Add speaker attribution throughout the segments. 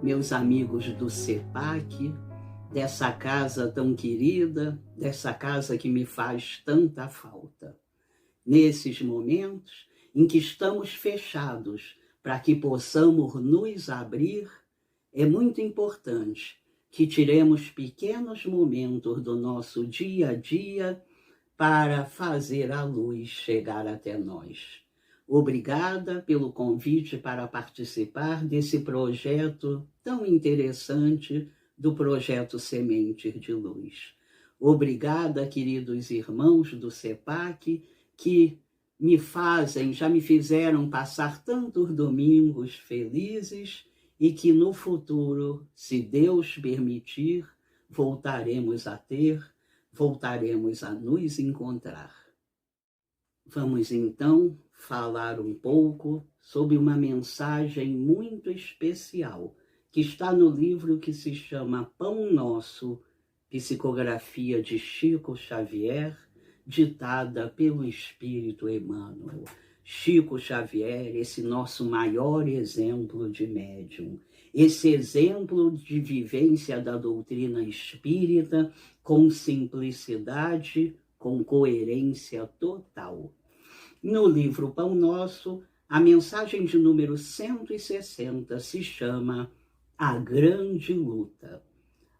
Speaker 1: meus amigos do CEPAC, dessa casa tão querida, dessa casa que me faz tanta falta. Nesses momentos em que estamos fechados para que possamos nos abrir, é muito importante que tiremos pequenos momentos do nosso dia a dia para fazer a luz chegar até nós. Obrigada pelo convite para participar desse projeto tão interessante do projeto Sementes de Luz. Obrigada, queridos irmãos do CEPAC, que já me fizeram passar tantos domingos felizes e que no futuro, se Deus permitir, voltaremos a nos encontrar. Vamos então falar um pouco sobre uma mensagem muito especial que está no livro que se chama Pão Nosso, psicografia de Chico Xavier, ditada pelo Espírito Emmanuel. Chico Xavier, esse nosso maior exemplo de médium, esse exemplo de vivência da doutrina espírita com simplicidade, com coerência total. No livro Pão Nosso, a mensagem de número 160 se chama A Grande Luta.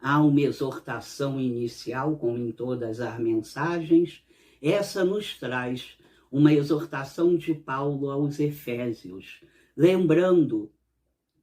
Speaker 1: Há uma exortação inicial, como em todas as mensagens. Essa nos traz uma exortação de Paulo aos Efésios, lembrando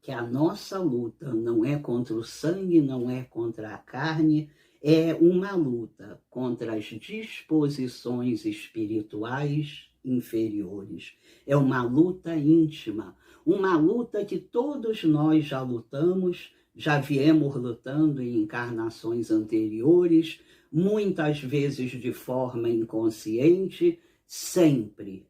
Speaker 1: que a nossa luta não é contra o sangue, não é contra a carne, é uma luta contra as disposições espirituais inferiores. É uma luta íntima, uma luta que todos nós já lutamos, já viemos lutando em encarnações anteriores, muitas vezes de forma inconsciente, sempre,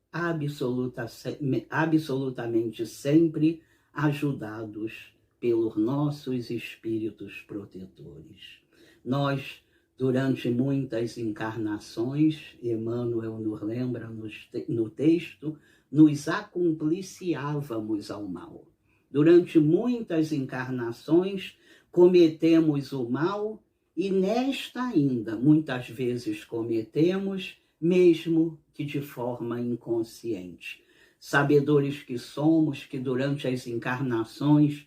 Speaker 1: absolutamente sempre, ajudados pelos nossos espíritos protetores. Nós, durante muitas encarnações, Emmanuel nos lembra no texto, nos acompliciávamos ao mal. Durante muitas encarnações, cometemos o mal e nesta ainda, muitas vezes cometemos, mesmo que de forma inconsciente. Sabedores que somos, que durante as encarnações,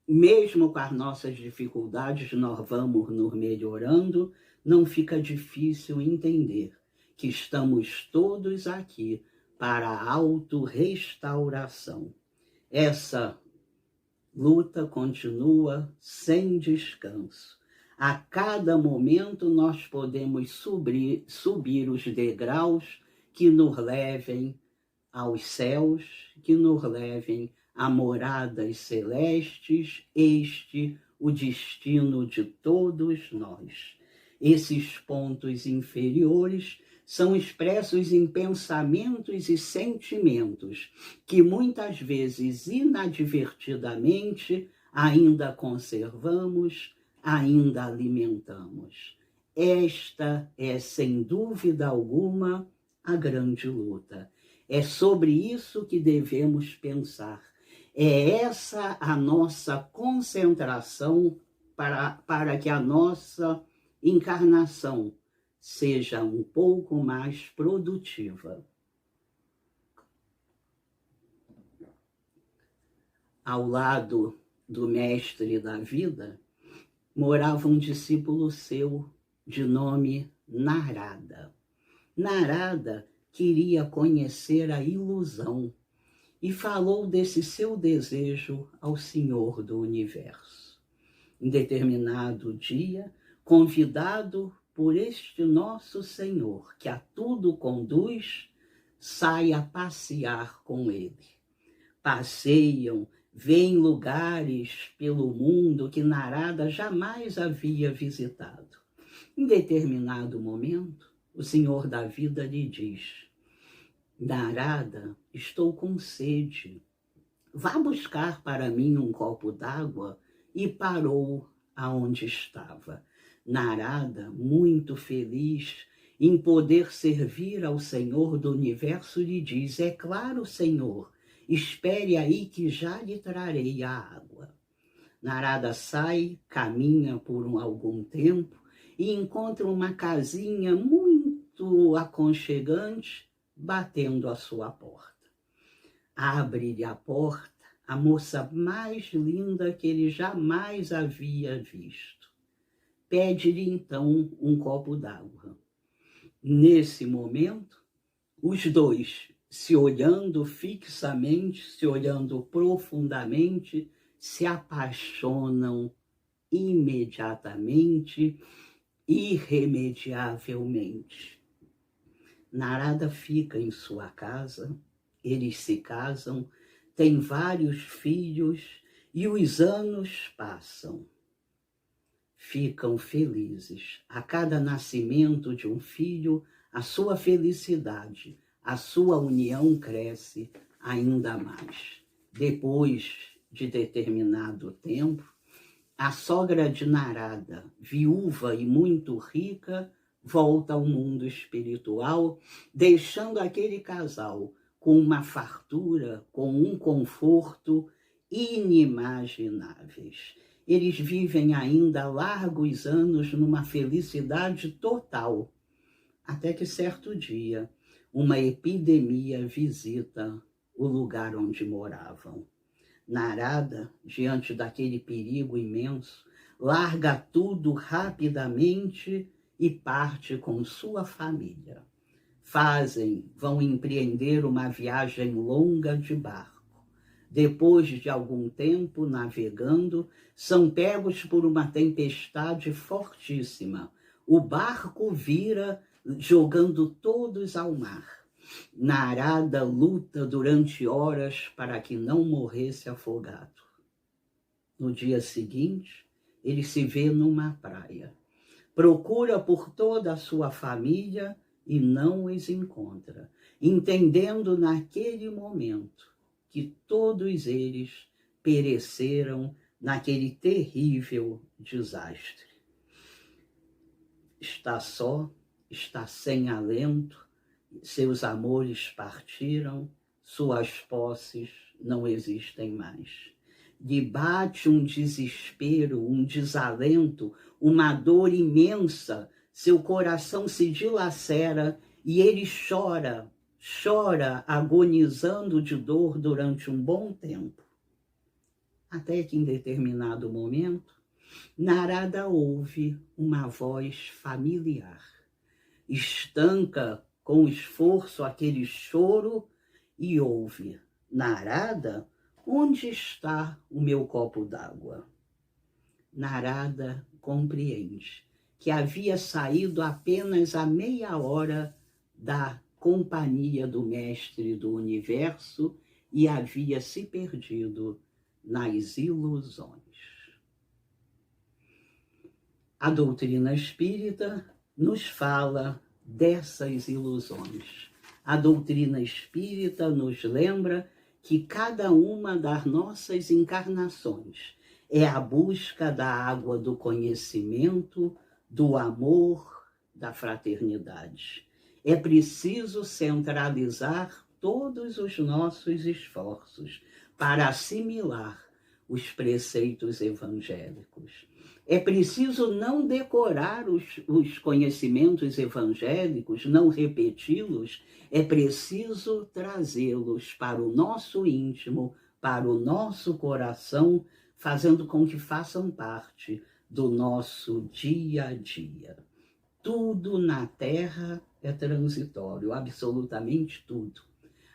Speaker 1: mesmo com as nossas dificuldades, nós vamos nos melhorando, não fica difícil entender que estamos todos aqui para a autorrestauração. Essa luta continua sem descanso. A cada momento nós podemos subir os degraus que nos levem aos céus, que nos levem a moradas celestes, o destino de todos nós. Esses pontos inferiores são expressos em pensamentos e sentimentos que muitas vezes inadvertidamente ainda conservamos, ainda alimentamos. Esta é, sem dúvida alguma, a grande luta. É sobre isso que devemos pensar. É essa a nossa concentração para que a nossa encarnação seja um pouco mais produtiva. Ao lado do mestre da vida, morava um discípulo seu de nome Narada. Narada queria conhecer a ilusão e falou desse seu desejo ao Senhor do Universo. Em determinado dia, convidado por este nosso Senhor, que a tudo conduz, sai a passear com ele. Passeiam, veem lugares pelo mundo que Narada jamais havia visitado. Em determinado momento, o Senhor da vida lhe diz: Narada, estou com sede. Vá buscar para mim um copo d'água. E parou aonde estava. Narada, muito feliz em poder servir ao Senhor do Universo, lhe diz: é claro, Senhor, espere aí que já lhe trarei a água. Narada sai, caminha por algum tempo e encontra uma casinha muito aconchegante batendo à sua porta. Abre-lhe a porta a moça mais linda que ele jamais havia visto. Pede-lhe então um copo d'água. Nesse momento, os dois, se olhando fixamente, se olhando profundamente, se apaixonam imediatamente, irremediavelmente. Narada fica em sua casa, eles se casam, têm vários filhos e os anos passam. Ficam felizes. A cada nascimento de um filho, a sua felicidade, a sua união cresce ainda mais. Depois de determinado tempo, a sogra de Narada, viúva e muito rica, volta ao mundo espiritual, deixando aquele casal com uma fartura, com um conforto inimagináveis. Eles vivem ainda largos anos numa felicidade total, até que certo dia uma epidemia visita o lugar onde moravam. Narada, diante daquele perigo imenso, larga tudo rapidamente e parte com sua família. Vão empreender uma viagem longa de barco. Depois de algum tempo navegando, são pegos por uma tempestade fortíssima. O barco vira, jogando todos ao mar. Narada luta durante horas para que não morresse afogado. No dia seguinte, ele se vê numa praia. Procura por toda a sua família e não os encontra, entendendo naquele momento que todos eles pereceram naquele terrível desastre. Está só, está sem alento, seus amores partiram, suas posses não existem mais. Lhe bate um desespero, um desalento, uma dor imensa, seu coração se dilacera e ele chora agonizando de dor durante um bom tempo. Até que em determinado momento, Narada ouve uma voz familiar. Estanca com esforço aquele choro e ouve: Narada, onde está o meu copo d'água? Narada compreende que havia saído apenas a meia hora da companhia do Mestre do Universo e havia se perdido nas ilusões. A doutrina espírita nos fala dessas ilusões. A doutrina espírita nos lembra que cada uma das nossas encarnações é a busca da água do conhecimento, do amor, da fraternidade. É preciso centralizar todos os nossos esforços para assimilar os preceitos evangélicos. É preciso não decorar os conhecimentos evangélicos, não repeti-los, é preciso trazê-los para o nosso íntimo, para o nosso coração, fazendo com que façam parte do nosso dia a dia. Tudo na Terra é transitório, absolutamente tudo.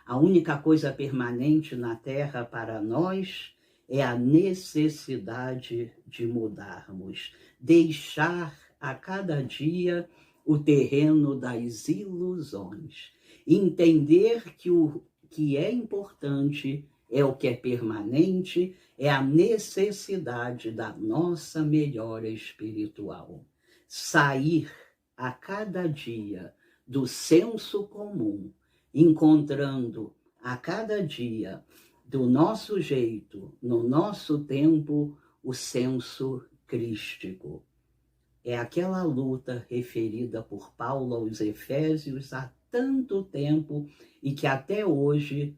Speaker 1: A única coisa permanente na Terra para nós é a necessidade de mudarmos, deixar a cada dia o terreno das ilusões, entender que o que é importante é o que é permanente, é a necessidade da nossa melhora espiritual. Sair a cada dia do senso comum, encontrando a cada dia do nosso jeito, no nosso tempo, o senso crístico. É aquela luta referida por Paulo aos Efésios há tanto tempo e que até hoje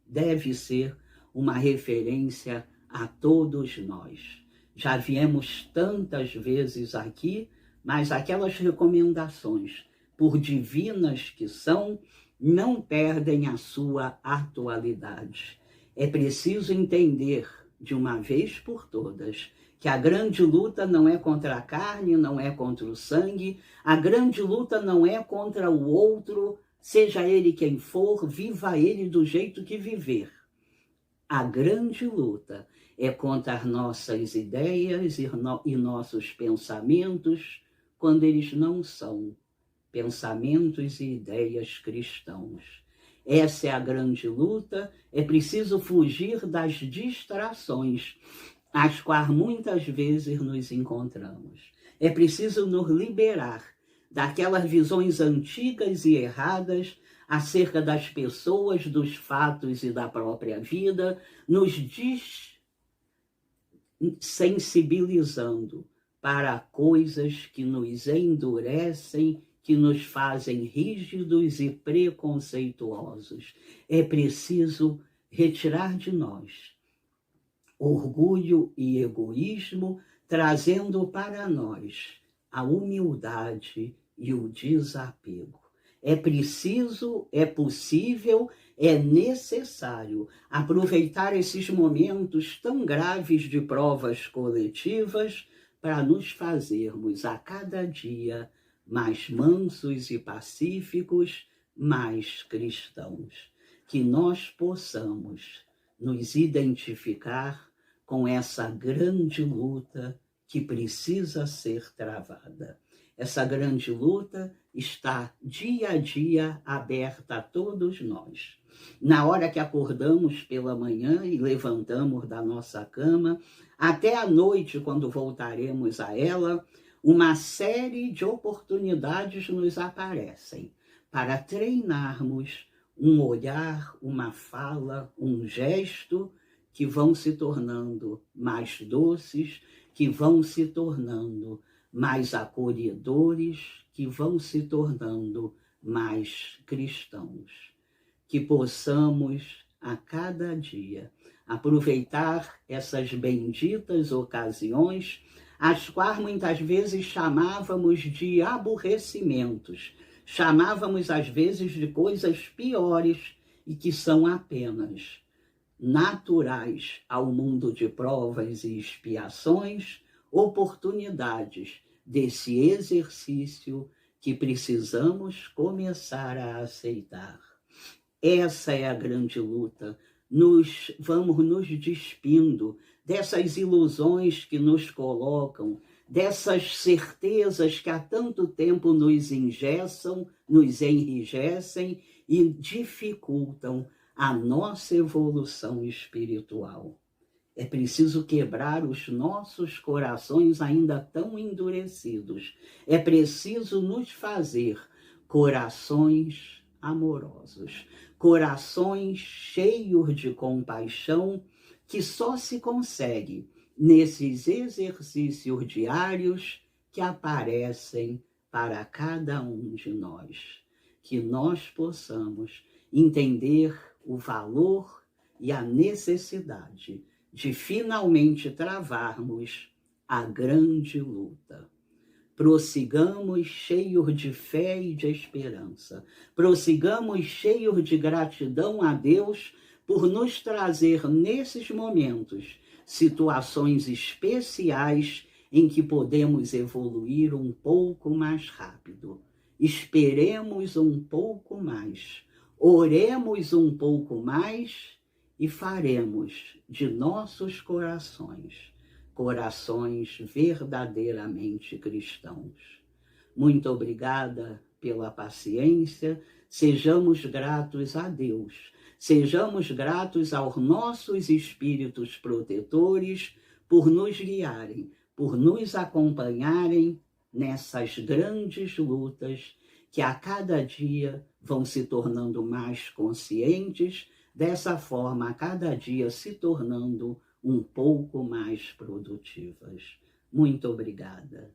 Speaker 1: deve ser uma referência a todos nós. Já viemos tantas vezes aqui, mas aquelas recomendações, por divinas que são, não perdem a sua atualidade. É preciso entender, de uma vez por todas, que a grande luta não é contra a carne, não é contra o sangue, a grande luta não é contra o outro, seja ele quem for, viva ele do jeito que viver. A grande luta é contra as nossas ideias e nossos pensamentos, quando eles não são pensamentos e ideias cristãos. Essa é a grande luta, é preciso fugir das distrações, às quais muitas vezes nos encontramos. É preciso nos liberar daquelas visões antigas e erradas acerca das pessoas, dos fatos e da própria vida, nos sensibilizando para coisas que nos endurecem, que nos fazem rígidos e preconceituosos. É preciso retirar de nós orgulho e egoísmo, trazendo para nós a humildade e o desapego. É preciso, é possível, é necessário aproveitar esses momentos tão graves de provas coletivas para nos fazermos a cada dia mais mansos e pacíficos, mais cristãos. Que nós possamos nos identificar com essa grande luta que precisa ser travada. Essa grande luta está dia a dia aberta a todos nós. Na hora que acordamos pela manhã e levantamos da nossa cama, até à noite, quando voltaremos a ela, uma série de oportunidades nos aparecem para treinarmos um olhar, uma fala, um gesto que vão se tornando mais doces, que vão se tornando mais acolhedores, que vão se tornando mais cristãos. Que possamos, a cada dia, aproveitar essas benditas ocasiões, as quais muitas vezes chamávamos de aborrecimentos, chamávamos às vezes de coisas piores e que são apenas naturais ao mundo de provas e expiações, oportunidades desse exercício que precisamos começar a aceitar. Essa é a grande luta. Vamos nos despindo dessas ilusões que nos colocam, dessas certezas que há tanto tempo nos engessam, nos enrijecem e dificultam a nossa evolução espiritual. É preciso quebrar os nossos corações ainda tão endurecidos. É preciso nos fazer corações amorosos, corações cheios de compaixão, que só se consegue nesses exercícios diários que aparecem para cada um de nós. Que nós possamos entender o valor e a necessidade de finalmente travarmos a grande luta. Prossigamos cheios de fé e de esperança. Prossigamos cheios de gratidão a Deus por nos trazer nesses momentos situações especiais em que podemos evoluir um pouco mais rápido. Esperemos um pouco mais, oremos um pouco mais e faremos de nossos corações verdadeiramente cristãos. Muito obrigada pela paciência, sejamos gratos a Deus, sejamos gratos aos nossos espíritos protetores por nos guiarem, por nos acompanharem nessas grandes lutas que a cada dia vão se tornando mais conscientes, dessa forma a cada dia se tornando um pouco mais produtivas. Muito obrigada.